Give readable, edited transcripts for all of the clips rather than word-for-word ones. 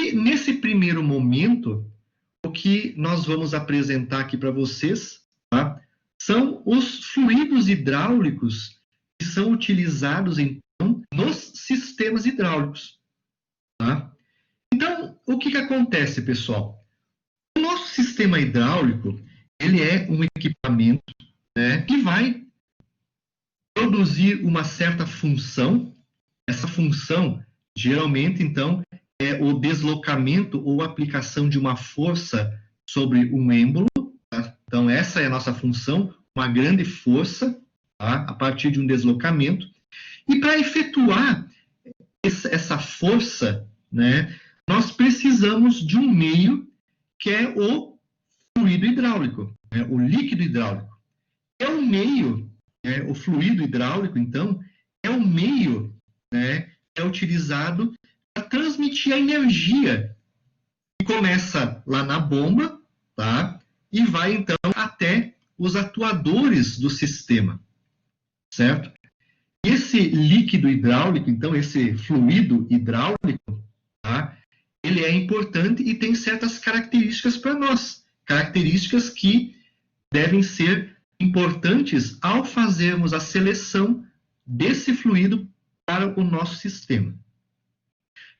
E nesse primeiro momento, o que nós vamos apresentar aqui para vocês, tá, são os fluidos hidráulicos que são utilizados, então, nos sistemas hidráulicos. Tá? Então, o que acontece, pessoal? O nosso sistema hidráulico, ele é um equipamento, né, que vai produzir uma certa função. Essa função, geralmente, então, é o deslocamento ou aplicação de uma força sobre um êmbolo. Tá? Então, essa é a nossa função, uma grande força, tá? A partir de um deslocamento. E para efetuar essa força, né, nós precisamos de um meio que é o fluido hidráulico, né, o líquido hidráulico. É um meio, né, o fluido hidráulico, então, é um meio, né, que é utilizado para transmitir a energia que começa lá na bomba, tá? E vai, então, até os atuadores do sistema, certo? Esse líquido hidráulico, então, esse fluido hidráulico, tá? Ele é importante e tem certas características para nós, características que devem ser importantes ao fazermos a seleção desse fluido para o nosso sistema.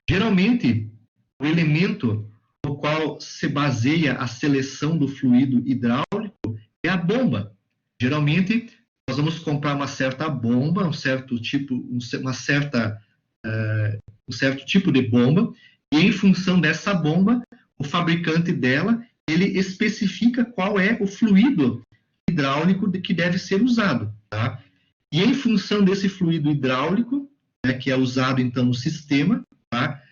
Geralmente, o elemento no qual se baseia a seleção do fluido hidráulico é a bomba. Geralmente, nós vamos comprar uma certa bomba, um certo tipo de bomba, e em função dessa bomba, o fabricante dela, ele especifica qual é o fluido hidráulico que deve ser usado. Tá? E em função desse fluido hidráulico, né, que é usado então no sistema, tá?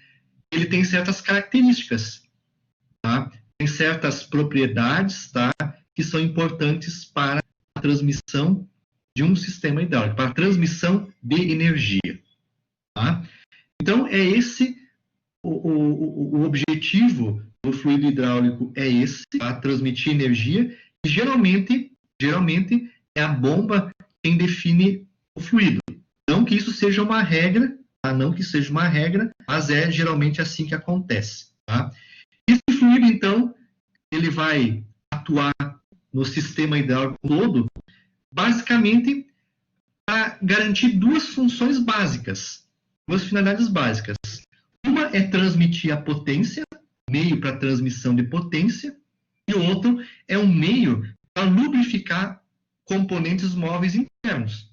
Ele tem certas características, tá? Tem certas propriedades, tá? Que são importantes para a transmissão de um sistema hidráulico, para a transmissão de energia. Tá? Então, é esse o objetivo do fluido hidráulico, é esse, tá? Transmitir energia, e geralmente é a bomba quem define o fluido. Não que isso seja uma regra, tá? Não que seja uma regra, mas é geralmente assim que acontece. Tá? Esse fluido, então, ele vai atuar no sistema hidráulico todo, basicamente para garantir duas funções básicas, duas finalidades básicas. Uma é transmitir a potência, meio para transmissão de potência, e o outro é um meio para lubrificar componentes móveis internos.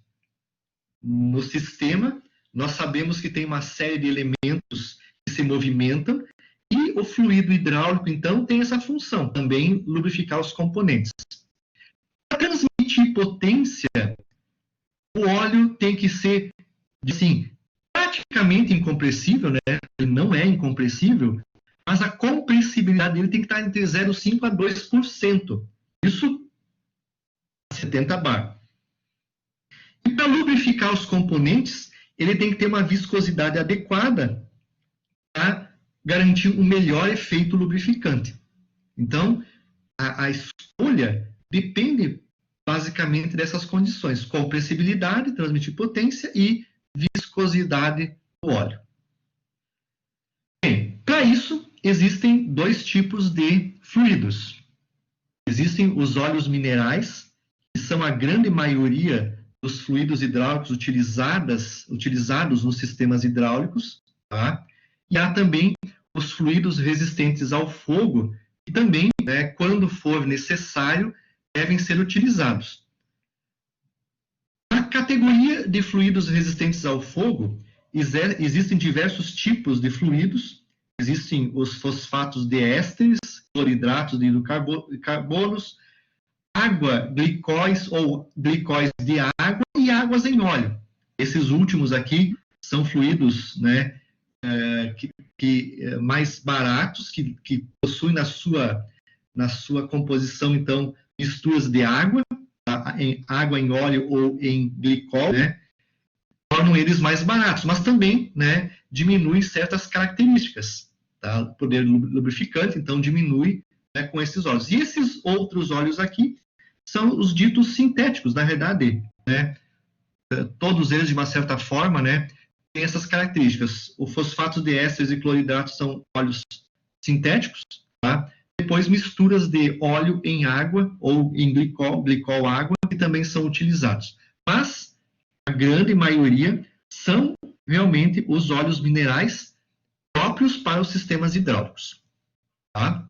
No sistema, nós sabemos que tem uma série de elementos que se movimentam, e o fluido hidráulico, então, tem essa função, também lubrificar os componentes. Para transmitir potência, o óleo tem que ser, assim, praticamente incompressível, né? Ele não é incompressível, mas a compressibilidade dele tem que estar entre 0,5% a 2%. Isso, 70 bar. E para lubrificar os componentes, ele tem que ter uma viscosidade adequada para garantir um melhor efeito lubrificante. Então, a escolha depende basicamente dessas condições: compressibilidade, transmitir potência, e viscosidade do óleo. Bem, para isso, existem dois tipos de fluidos. Existem os óleos minerais, que são a grande maioria dos fluidos hidráulicos utilizados nos sistemas hidráulicos, tá? E há também os fluidos resistentes ao fogo, que também, né, quando for necessário, devem ser utilizados. Na categoria de fluidos resistentes ao fogo, existem diversos tipos de fluidos. Existem os fosfatos de ésteres, cloridratos de hidrocarbonos, água, glicóis ou glicóis de água e águas em óleo. Esses últimos aqui são fluidos, né, mais baratos, que possuem na sua composição, então, misturas de água, tá? Água em óleo ou em glicol, né? Tornam eles mais baratos, mas também, né, diminuem certas características. Tá? O poder lubrificante, então, diminui, né, com esses óleos. E esses outros óleos aqui são os ditos sintéticos, na verdade, né? Todos eles, de uma certa forma, né, têm essas características. O fosfato de ésteres e cloridratos são óleos sintéticos, tá? Depois misturas de óleo em água ou em glicol água, que também são utilizados. Mas a grande maioria são realmente os óleos minerais próprios para os sistemas hidráulicos. Tá?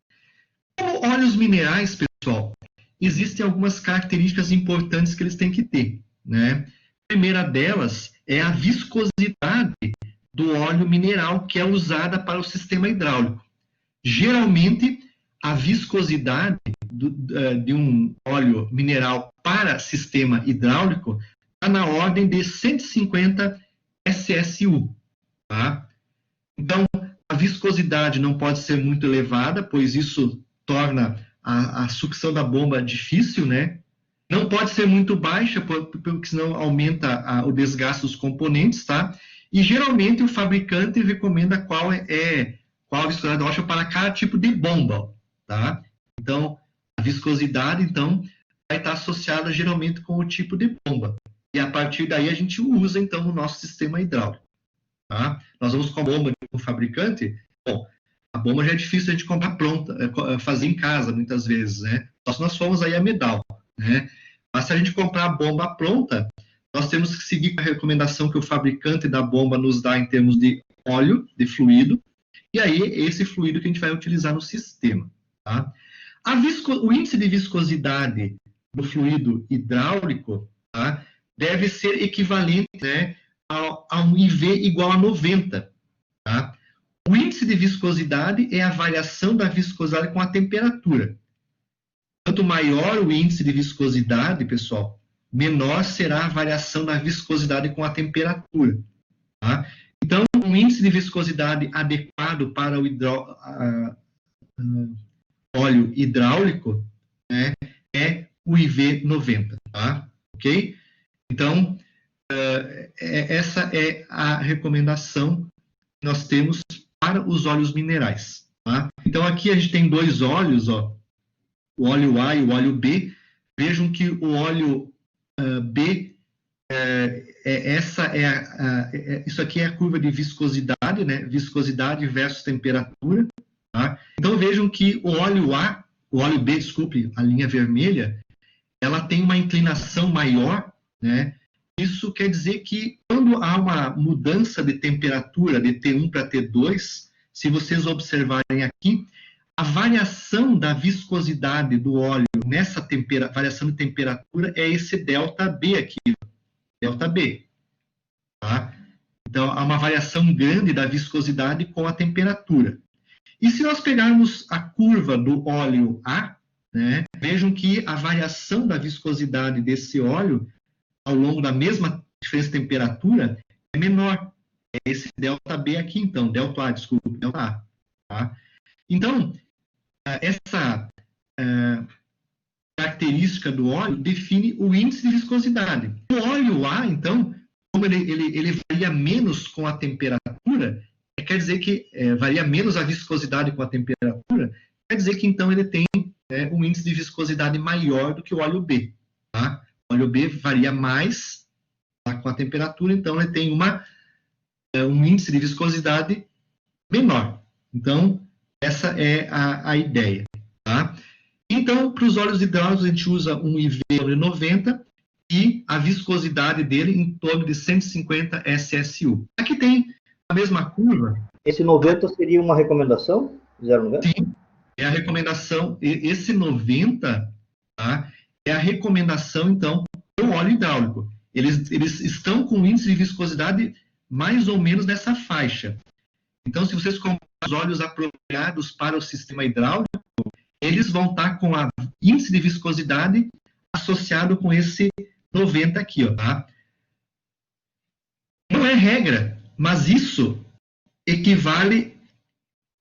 Como óleos minerais, pessoal, existem algumas características importantes que eles têm que ter, né? A primeira delas é a viscosidade do óleo mineral que é usada para o sistema hidráulico. Geralmente, a viscosidade de um óleo mineral para sistema hidráulico está na ordem de 150 SSU. Tá? Então, a viscosidade não pode ser muito elevada, pois isso torna a sucção da bomba difícil, né? Não pode ser muito baixa, porque senão aumenta o desgaste dos componentes, tá? E geralmente o fabricante recomenda qual a viscosidade ótima para cada tipo de bomba, tá? Então, a viscosidade, então, vai estar associada geralmente com o tipo de bomba. E a partir daí a gente usa, então, no nosso sistema hidráulico. Tá? Nós vamos com a bomba do fabricante. Bom, a bomba já é difícil a gente comprar pronta, fazer em casa, muitas vezes, né? Só se nós formos aí a Medal, né? Mas se a gente comprar a bomba pronta, nós temos que seguir a recomendação que o fabricante da bomba nos dá em termos de óleo, de fluido, e aí esse fluido que a gente vai utilizar no sistema. Tá? O índice de viscosidade do fluido hidráulico, tá, deve ser equivalente, né, a um IV igual a 90. Tá? O índice de viscosidade é a variação da viscosidade com a temperatura. Quanto maior o índice de viscosidade, pessoal, menor será a variação da viscosidade com a temperatura. Tá? Então, um índice de viscosidade adequado para o óleo hidráulico, né, é o IV 90. Tá? Ok? Então, essa é a recomendação que nós temos para os óleos minerais. Tá? Então, aqui a gente tem dois óleos, ó, o óleo A e o óleo B. Vejam que o óleo B, isso aqui é a curva de viscosidade, né? Viscosidade versus temperatura. Tá? Então, vejam que o óleo B, desculpe, a linha vermelha, ela tem uma inclinação maior, né? Isso quer dizer que quando há uma mudança de temperatura de T1 para T2, se vocês observarem aqui, a variação da viscosidade do óleo nessa variação de temperatura é esse ΔB aqui, ΔB. Tá? Então, há uma variação grande da viscosidade com a temperatura. E se nós pegarmos a curva do óleo A, né, vejam que a variação da viscosidade desse óleo ao longo da mesma diferença de temperatura é menor. É esse ΔB aqui, então, ΔA, desculpa, ΔA. Tá? Então, essa característica do óleo define o índice de viscosidade. O óleo A, então, como ele varia menos com a temperatura, quer dizer que varia menos a viscosidade com a temperatura, quer dizer que, então, ele tem um índice de viscosidade maior do que o óleo B. Tá? O óleo B varia mais com a temperatura, então ele tem um índice de viscosidade menor. Então, essa é a ideia. Tá? Então, para os óleos hidráulicos, a gente usa um IV sobre 90 e a viscosidade dele em torno de 150 SSU. Aqui tem a mesma curva. Esse 90 seria uma recomendação? 0,90? Sim, é a recomendação. Esse 90, tá, é a recomendação, então, do óleo hidráulico. Eles estão com índice de viscosidade mais ou menos nessa faixa. Então, se vocês comprarem os óleos apropriados para o sistema hidráulico, eles vão estar com a índice de viscosidade associado com esse 90 aqui, ó, tá? Não é regra, mas isso equivale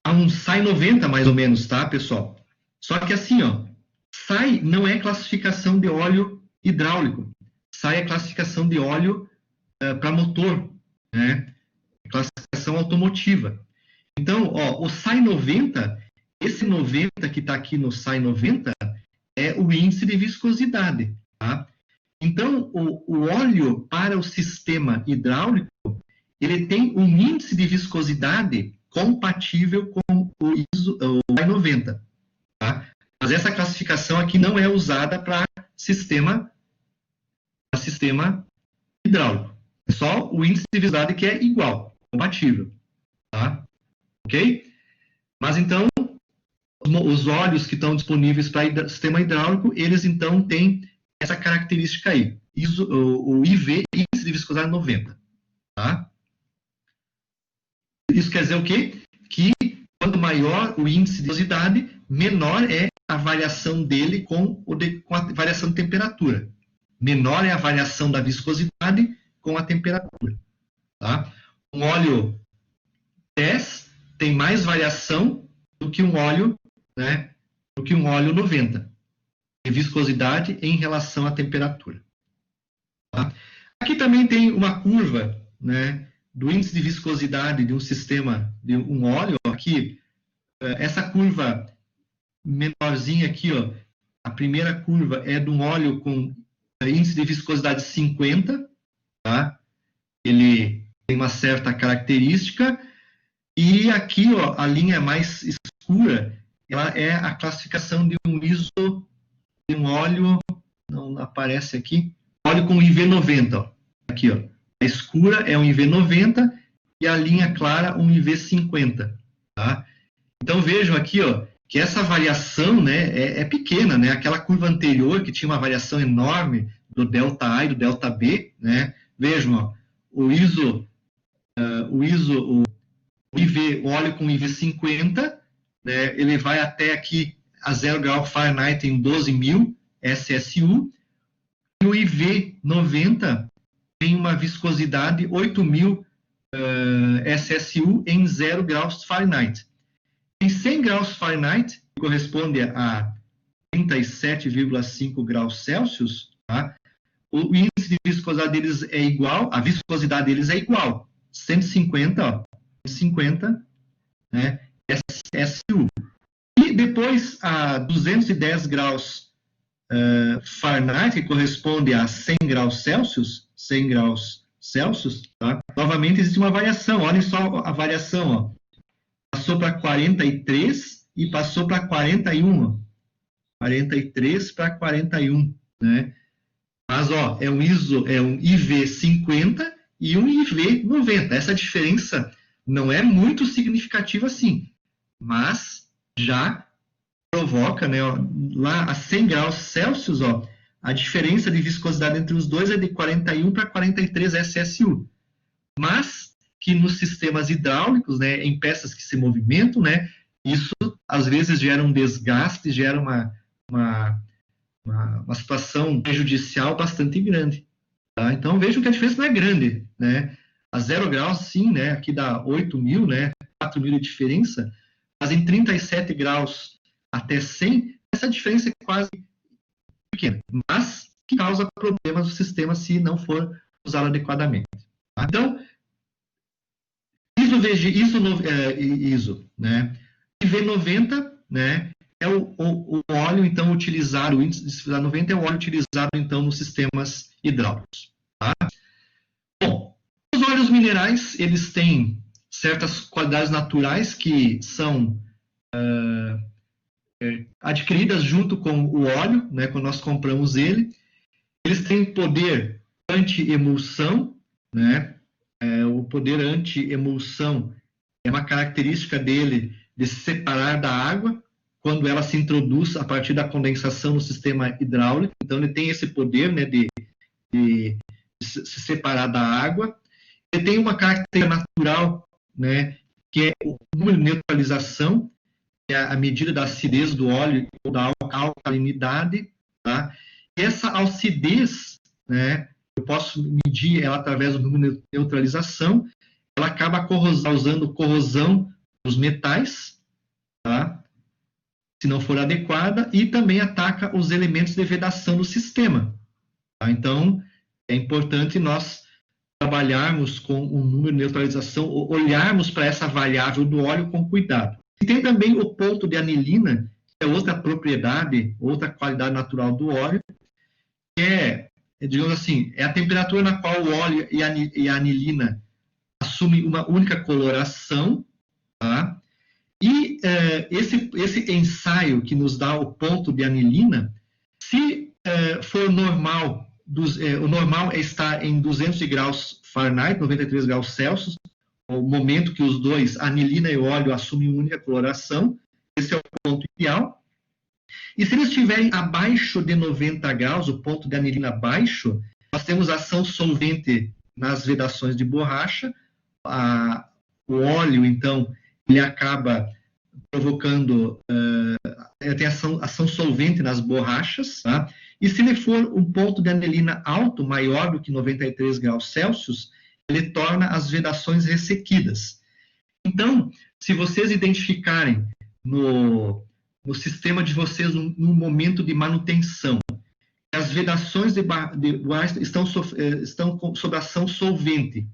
a um SAI 90, mais ou menos, tá, pessoal? Só que assim, ó, SAI não é classificação de óleo hidráulico. SAI é classificação de óleo para motor, né? Classificação automotiva. Então, ó, o SAI 90, esse 90 que está aqui no SAI 90, é o índice de viscosidade, tá? Então, o óleo para o sistema hidráulico, ele tem um índice de viscosidade compatível com 90. Tá? Mas essa classificação aqui não é usada para sistema hidráulico. É só o índice de viscosidade que é igual, compatível. Tá? Ok? Mas então, os óleos que estão disponíveis para sistema hidráulico, eles então têm essa característica aí. O IV, índice de viscosidade 90. Tá? Isso quer dizer o quê? Que quanto maior o índice de viscosidade, menor é a variação dele com a variação de temperatura. Menor é a variação da viscosidade com a temperatura. Tá? Um óleo 10 tem mais variação do que um óleo, né, do que um óleo 90. De viscosidade em relação à temperatura. Tá? Aqui também tem uma curva, né, do índice de viscosidade de um sistema, de um óleo. Aqui, essa curva menorzinha aqui, ó, a primeira curva é de um óleo com índice de viscosidade 50, tá? Ele tem uma certa característica, e aqui, ó, a linha mais escura, ela é a classificação de um de um óleo, não aparece aqui, óleo com IV90, ó, aqui, ó, a escura é um IV90 e a linha clara um IV50, tá? Então vejam aqui, ó, que essa variação, né, é pequena, né? Aquela curva anterior que tinha uma variação enorme do delta-A e do delta-B, né? Vejam, ó, o IV, o óleo com IV50, né, ele vai até aqui a 0 grau Fahrenheit em 12.000 SSU, e o IV90 tem uma viscosidade 8.000 SSU em 0 graus Fahrenheit. Em 100 graus Fahrenheit, que corresponde a 37,5 graus Celsius, tá? O índice de viscosidade deles é igual, a viscosidade deles é igual, 150, ó, 150, né, SSU. E depois a 210 graus Fahrenheit, que corresponde a 100 graus Celsius, tá? Novamente existe uma variação, olhem só a variação, ó. Passou para 43 e passou para 41, ó. 43 para 41, né? Mas, ó, é um IV50 e um IV90. Essa diferença não é muito significativa assim, mas já provoca, né, ó, lá a 100 graus Celsius, ó, a diferença de viscosidade entre os dois é de 41 para 43 SSU. Mas que nos sistemas hidráulicos, né, em peças que se movimentam, né, isso às vezes gera um desgaste, gera uma situação prejudicial bastante grande. Tá? Então vejam que a diferença não é grande, né? A 0 graus, sim, né, aqui dá 8.000, né, 4.000 de diferença, mas em 37 graus até 100, essa diferença é quase pequena, mas que causa problemas no sistema se não for usado adequadamente. Tá? Então, ISO, né? IV90, né, é o óleo, então, utilizado, o índice de viscosidade 90 é o óleo utilizado, então, nos sistemas hidráulicos. Tá? Bom, os óleos minerais, eles têm certas qualidades naturais que são adquiridas junto com o óleo, né, quando nós compramos ele. Eles têm poder anti-emulsão, né? O poder anti-emulsão é uma característica dele de se separar da água quando ela se introduz a partir da condensação no sistema hidráulico. Então, ele tem esse poder, né, de se separar da água. Ele tem uma característica natural, né, que é o número de neutralização, que é a medida da acidez do óleo ou da alcalinidade. Tá? E essa acidez, né, eu posso medir ela através do número de neutralização, ela acaba causando corrosão dos metais, tá? Se não for adequada, e também ataca os elementos de vedação do sistema. Tá? Então, é importante nós trabalharmos com o número de neutralização, olharmos para essa variável do óleo com cuidado. E tem também o ponto de anilina, que é outra propriedade, outra qualidade natural do óleo, que é, digamos assim, é a temperatura na qual o óleo e a anilina assumem uma única coloração, tá? E esse ensaio que nos dá o ponto de anilina, se for normal, o normal é estar em 200 graus Fahrenheit, 93 graus Celsius, o momento que os dois, a anilina e o óleo, assumem única coloração, esse é o ponto ideal. E se eles estiverem abaixo de 90 graus, o ponto de anilina baixo, nós temos ação solvente nas vedações de borracha, o óleo, então, ele acaba provocando, tem ação solvente nas borrachas, tá? E se ele for um ponto de anilina alto, maior do que 93 graus Celsius, ele torna as vedações ressequidas. Então, se vocês identificarem no sistema de vocês, no momento de manutenção, as vedações de ar estão sob ação solvente,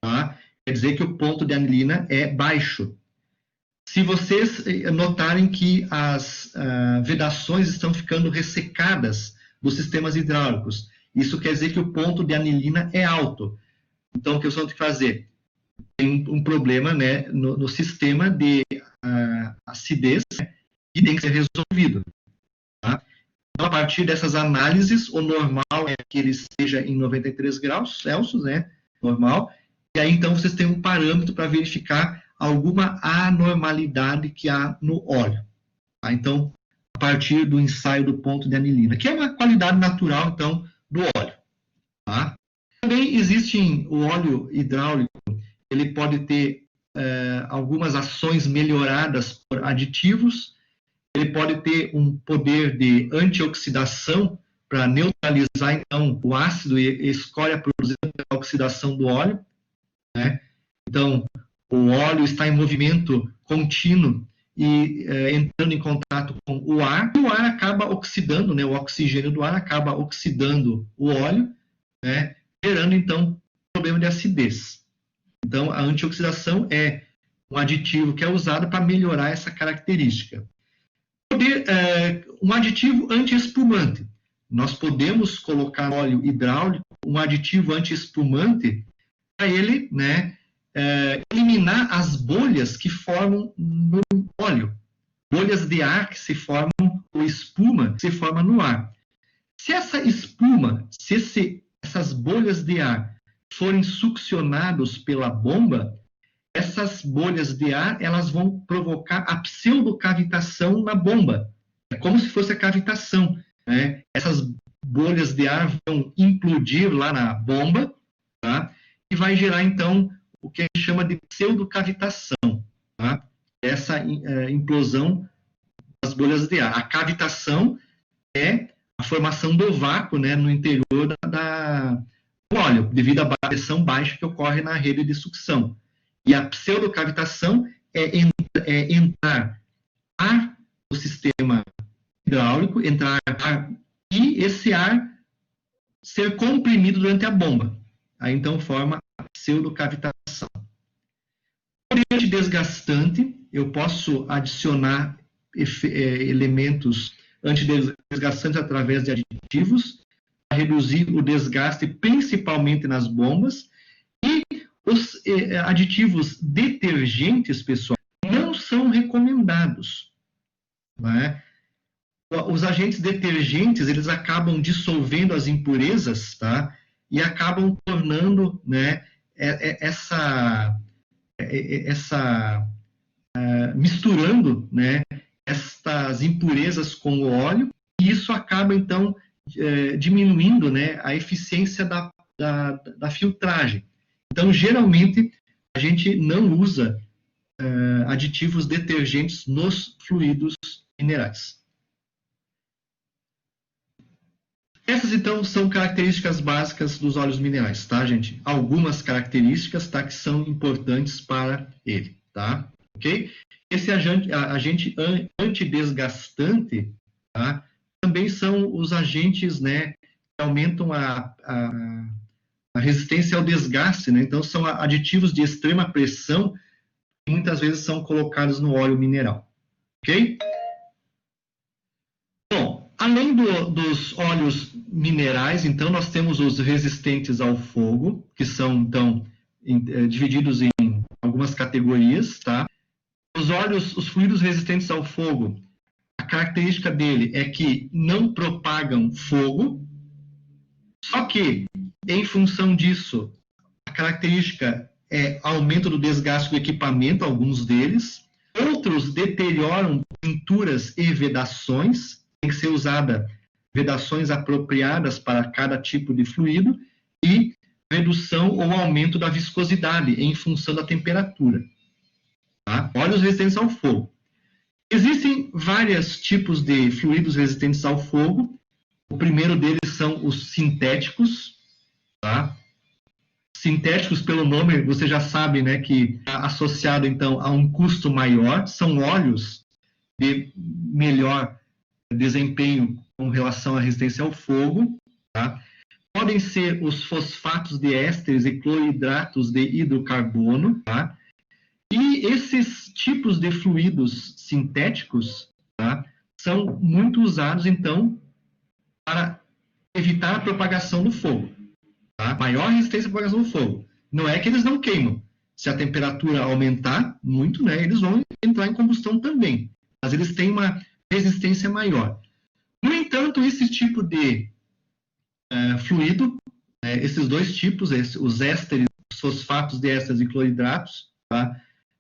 tá? Quer dizer que o ponto de anilina é baixo. Se vocês notarem que as vedações estão ficando ressecadas dos sistemas hidráulicos, isso quer dizer que o ponto de anilina é alto. Então, o que eu tenho que fazer? Tem um problema, né, no sistema de acidez, né, que tem que ser resolvido. Tá? Então, a partir dessas análises, o normal é que ele esteja em 93 graus Celsius, né, normal, e aí então vocês têm um parâmetro para verificar alguma anormalidade que há no óleo. Tá? Então, a partir do ensaio do ponto de anilina, que é uma qualidade natural, então, do óleo. Tá? Também existe o óleo hidráulico, ele pode ter algumas ações melhoradas por aditivos, ele pode ter um poder de antioxidação para neutralizar, então, o ácido e escória produzida pela oxidação do óleo, né? Então, o óleo está em movimento contínuo e entrando em contato com o ar, e o ar acaba oxidando, né? O oxigênio do ar acaba oxidando o óleo, né? Gerando, então, problema de acidez. Então, a antioxidação é um aditivo que é usado para melhorar essa característica. Um aditivo anti-espumante. Nós podemos colocar no óleo hidráulico um aditivo anti-espumante para ele, né, eliminar as bolhas que formam no óleo. Bolhas de ar que se formam, ou espuma que se forma no ar. Se essa espuma, essas bolhas de ar forem succionadas pela bomba, essas bolhas de ar, elas vão provocar a pseudocavitação na bomba. É como se fosse a cavitação, né? Essas bolhas de ar vão implodir lá na bomba, tá? E vai gerar, então, o que a gente chama de pseudocavitação, tá? Essa implosão das bolhas de ar. A cavitação é a formação do vácuo, né, no interior do óleo, devido à pressão baixa que ocorre na rede de sucção. E a pseudocavitação é entrar ar no sistema hidráulico, entrar ar, e esse ar ser comprimido durante a bomba. Aí, então, forma a pseudocavitação. Por desgastante, eu posso adicionar elementos antidesgastantes através de aditivos, para reduzir o desgaste, principalmente nas bombas. E os aditivos detergentes, pessoal, não são recomendados. Né? Os agentes detergentes, eles acabam dissolvendo as impurezas, tá? E acabam tornando, né, misturando, né, estas impurezas com o óleo, e isso acaba, então, diminuindo, né, a eficiência da filtragem. Então, geralmente, a gente não usa aditivos detergentes nos fluidos minerais. Essas, então, são características básicas dos óleos minerais, tá, gente? Algumas características, tá, que são importantes para ele, tá? Ok? Esse agente antidesgastante, tá, também são os agentes, né, que aumentam a resistência ao desgaste, né? Então, são aditivos de extrema pressão que muitas vezes são colocados no óleo mineral, ok? Bom, além dos óleos minerais, então, nós temos os resistentes ao fogo, que são, então, divididos em algumas categorias, tá? Os fluidos resistentes ao fogo, a característica dele é que não propagam fogo, só que, em função disso, a característica é aumento do desgaste do equipamento, alguns deles. Outros deterioram pinturas e vedações, tem que ser usada vedações apropriadas para cada tipo de fluido, e redução ou aumento da viscosidade em função da temperatura. Tá? Óleos resistentes ao fogo. Existem vários tipos de fluidos resistentes ao fogo. O primeiro deles são os sintéticos. Tá? Sintéticos, pelo nome, você já sabe, né, que está associado, então, a um custo maior. São óleos de melhor desempenho com relação à resistência ao fogo. Tá? Podem ser os fosfatos de ésteres e cloridratos de hidrocarbono. Tá? E esses tipos de fluidos sintéticos, tá, são muito usados, então, para evitar a propagação do fogo. Tá? Maior resistência à propagação do fogo. Não é que eles não queimam. Se a temperatura aumentar muito, né, eles vão entrar em combustão também. Mas eles têm uma resistência maior. No entanto, esse tipo de fluido, esses dois tipos, os ésteres, os fosfatos de ésteres e cloridratos, tá,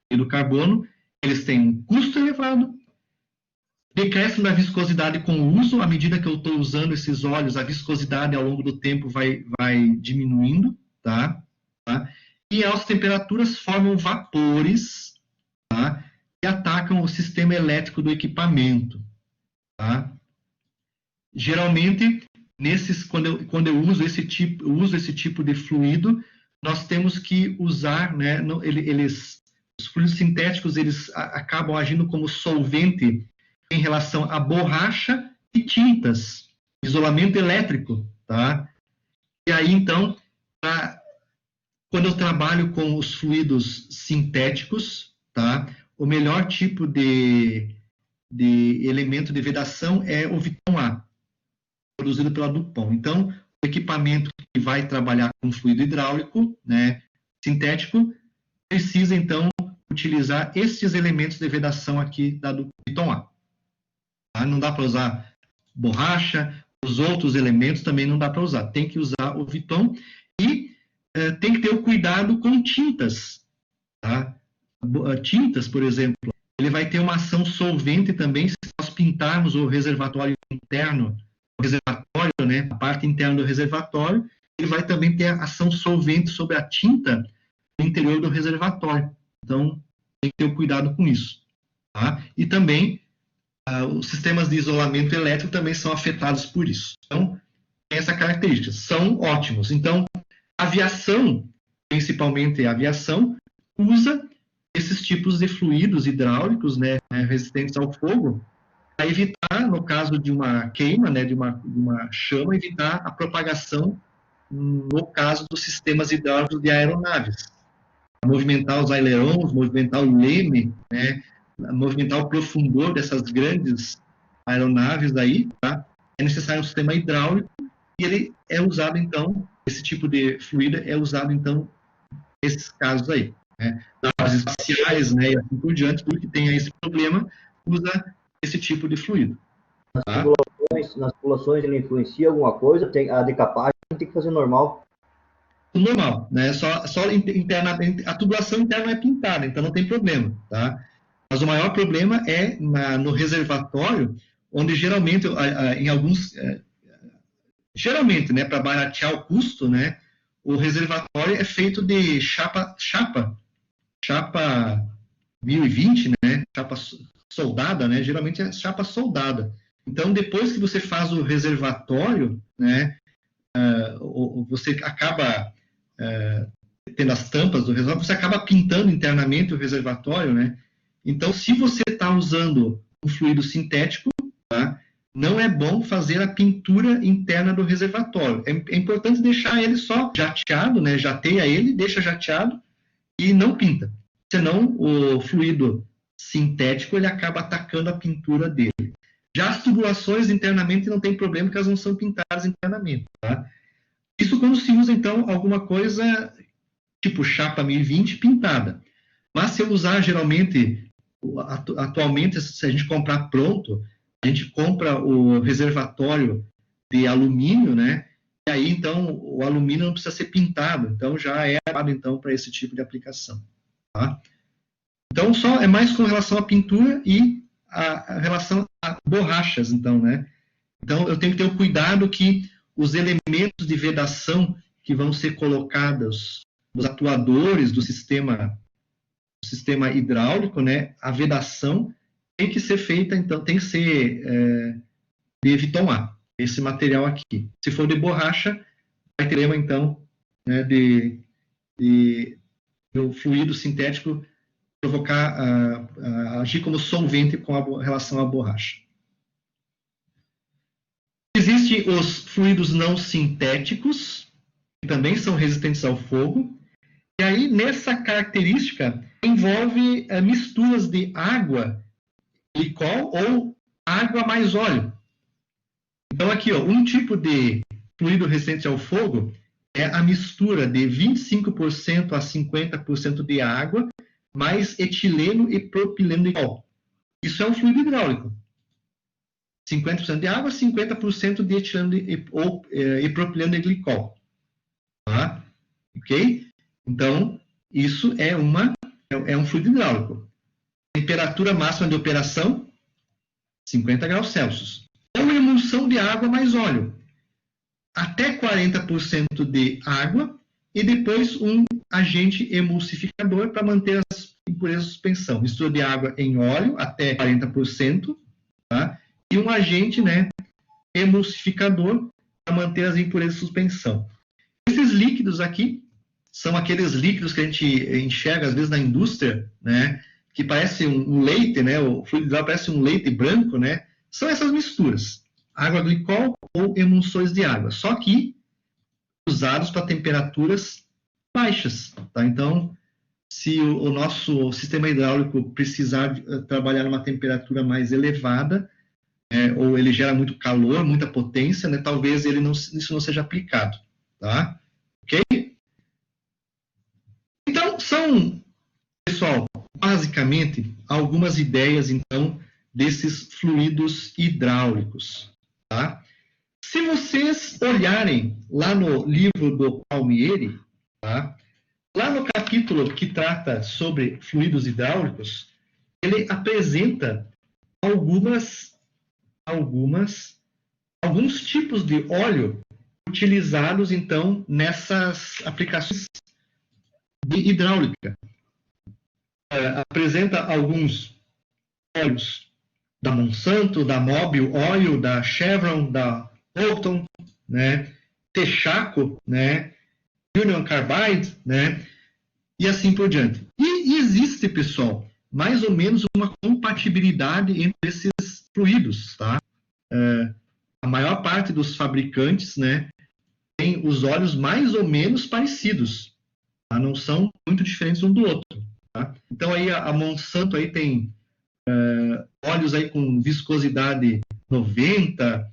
e do carbono, eles têm um custo elevado, decréscimo da viscosidade com o uso. À medida que eu estou usando esses óleos, a viscosidade ao longo do tempo vai diminuindo, tá? E altas temperaturas formam vapores, tá? E atacam o sistema elétrico do equipamento, tá? Geralmente, quando eu uso esse tipo de fluido, nós temos que usar, né, os fluidos sintéticos, eles acabam agindo como solvente em relação a borracha e tintas, isolamento elétrico, tá? E aí, então, quando eu trabalho com os fluidos sintéticos, tá? O melhor tipo de elemento de vedação é o Viton A, produzido pela Dupont. Então, o equipamento que vai trabalhar com fluido hidráulico, né, sintético, precisa, então, utilizar esses elementos de vedação aqui da Viton A. Tá? Não dá para usar borracha, os outros elementos também não dá para usar. Tem que usar o Viton e tem que ter o cuidado com tintas. Tá? Tintas, por exemplo, ele vai ter uma ação solvente também se nós pintarmos o reservatório interno, né, a parte interna do reservatório, ele vai também ter ação solvente sobre a tinta no interior do reservatório. Então, tem que ter o cuidado com isso. Tá? E também, os sistemas de isolamento elétrico também são afetados por isso. Então, tem essa característica. São ótimos. Então, a aviação, principalmente a aviação, usa esses tipos de fluidos hidráulicos, né, resistentes ao fogo, para evitar, no caso de uma queima, né, de uma chama, evitar a propagação no caso dos sistemas hidráulicos de aeronaves. Movimentar os ailerons, movimentar o leme, né, movimentar o profundor dessas grandes aeronaves aí, tá? É necessário um sistema hidráulico e ele é usado, então, esse tipo de fluido é usado, então, nesses casos aí. Né? Naves espaciais, né, e assim por diante, tudo que tenha esse problema, usa esse tipo de fluido. Tá? Nas tubulações ele influencia alguma coisa? A decapagem tem que fazer normal? Normal, né? Só internamente, a tubulação interna é pintada, então não tem problema, tá? Mas o maior problema é no reservatório, onde geralmente, em alguns, geralmente, né, para baratear o custo, né, o reservatório é feito de chapa 1020, né, chapa soldada, né, geralmente é chapa soldada. Então, depois que você faz o reservatório, né, você acaba tendo as tampas do reservatório, você acaba pintando internamente o reservatório, né? Então, se você está usando um fluido sintético, tá, não é bom fazer a pintura interna do reservatório. É importante deixar ele só jateado, né? Jateia ele, deixa jateado e não pinta. Senão, o fluido sintético ele acaba atacando a pintura dele. Já as tubulações internamente não tem problema, porque elas não são pintadas internamente, tá? Isso quando se usa, então, alguma coisa tipo chapa 1020 pintada. Mas se eu usar, geralmente, atualmente, se a gente comprar pronto, a gente compra o reservatório de alumínio, né? E aí, então, o alumínio não precisa ser pintado, então já é adequado, então, para esse tipo de aplicação, tá? Então, só é mais com relação à pintura e a relação a borrachas, então, né? Então, eu tenho que ter o cuidado que os elementos de vedação que vão ser colocados, os atuadores do sistema hidráulico, né? A vedação tem que ser feita, então, tem que ser de Viton A, esse material aqui. Se for de borracha, vai ter, então, né, do fluido sintético provocar, agir como solvente com relação à borracha. Existem os fluidos não sintéticos, que também são resistentes ao fogo, e aí, nessa característica, envolve misturas de água, glicol ou água mais óleo. Então, aqui, ó, um tipo de fluido resistente ao fogo é a mistura de 25% a 50% de água, mais etileno e propileno de glicol. Isso é um fluido hidráulico. 50% de água, 50% de etileno e propileno de glicol. Tá? Ok? Então, isso é um fluido hidráulico. Temperatura máxima de operação, 50 graus Celsius. É uma emulsão de água mais óleo. Até 40% de água e depois um agente emulsificador para manter as impurezas de suspensão. Mistura de água em óleo até 40%, tá? E um agente, né, emulsificador para manter as impurezas de suspensão. Esses líquidos aqui são aqueles líquidos que a gente enxerga às vezes na indústria, né, que parece um leite, né, o fluido hidráulico parece um leite branco, né? São essas misturas, água glicol ou emulsões de água, só que usados para temperaturas baixas, tá? Então, se o nosso sistema hidráulico precisar trabalhar numa temperatura mais elevada, ou ele gera muito calor, muita potência, né, talvez isso não seja aplicado, tá? Ok? Então, são, pessoal, basicamente, algumas ideias, então, desses fluidos hidráulicos, tá? Se vocês olharem lá no livro do Palmieri, tá? Lá no capítulo que trata sobre fluidos hidráulicos, ele apresenta alguns tipos de óleo utilizados, então, nessas aplicações de hidráulica. Apresenta alguns óleos da Monsanto, da Mobil Oil, da Chevron, da Holton, né, Texaco, né, Union Carbide, né, e assim por diante. E existe, pessoal, mais ou menos uma compatibilidade entre esses fluidos, tá? A maior parte dos fabricantes, né, tem os óleos mais ou menos parecidos, tá? Não são muito diferentes um do outro, tá? Então aí a Monsanto aí tem óleos aí com viscosidade 90,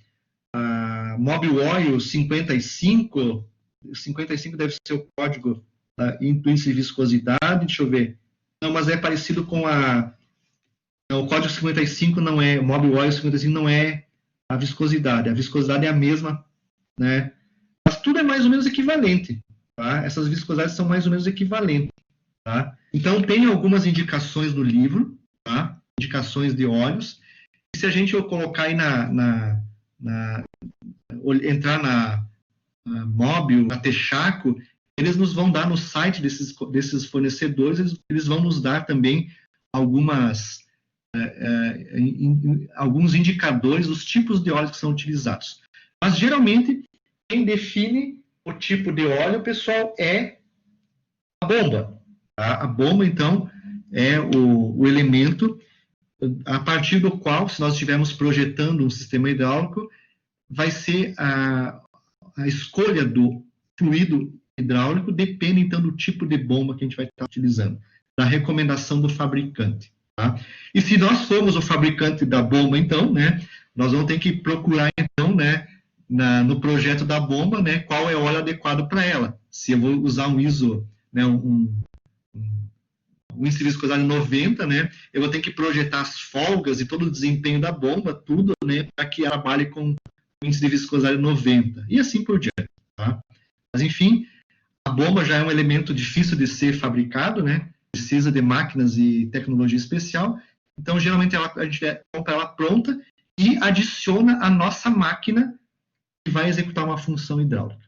a Mobil Oil 55 deve ser o código índice de viscosidade, deixa eu ver. Não, mas é parecido com o código 55 não é, o Mobil Oil 55 não é a viscosidade é a mesma, né? Mas tudo é mais ou menos equivalente, tá? Essas viscosidades são mais ou menos equivalentes, tá? Então tem algumas indicações no livro, tá? Indicações de óleos. E se a gente colocar aí entrar na Mobil, na Texaco, eles nos vão dar no site desses fornecedores, eles vão nos dar também alguns indicadores dos tipos de óleos que são utilizados. Mas, geralmente, quem define o tipo de óleo, pessoal, é a bomba. Tá? A bomba, então, é o elemento a partir do qual, se nós estivermos projetando um sistema hidráulico, vai ser a escolha do fluido hidráulico depende, então, do tipo de bomba que a gente vai estar utilizando, da recomendação do fabricante. Tá? E se nós formos o fabricante da bomba, então, né, nós vamos ter que procurar, então, né, no projeto da bomba, né, qual é o óleo adequado para ela. Se eu vou usar um ISO, né, um o índice de viscosidade 90, né? Eu vou ter que projetar as folgas e todo o desempenho da bomba, tudo, né? Para que ela trabalhe com o índice de viscosidade 90, e assim por diante, tá? Mas, enfim, a bomba já é um elemento difícil de ser fabricado, né? Precisa de máquinas e tecnologia especial. Então, geralmente, a gente compra ela pronta e adiciona a nossa máquina que vai executar uma função hidráulica.